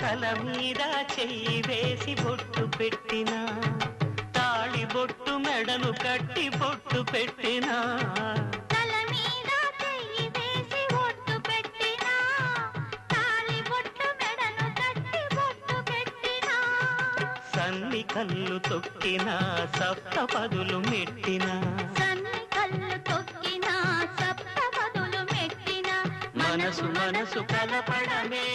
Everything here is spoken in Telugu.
తల మీద చెయ్యి వేసి బొట్టు పెట్టినా తాళి బొట్టు మెడను కట్టి బొట్టు పెట్టినా తల మీద చెయ్యి వేసి బొట్టు పెట్టినా తాళి బొట్టు మెడను కట్టి బొట్టు పెట్టినా సన్ని కళ్ళు తొక్కినా సప్తపదులు మెట్టినా సన్ని కళ్ళు తొక్కినా సప్తపదులు మెట్టినా మనసు మనసు కలపడమే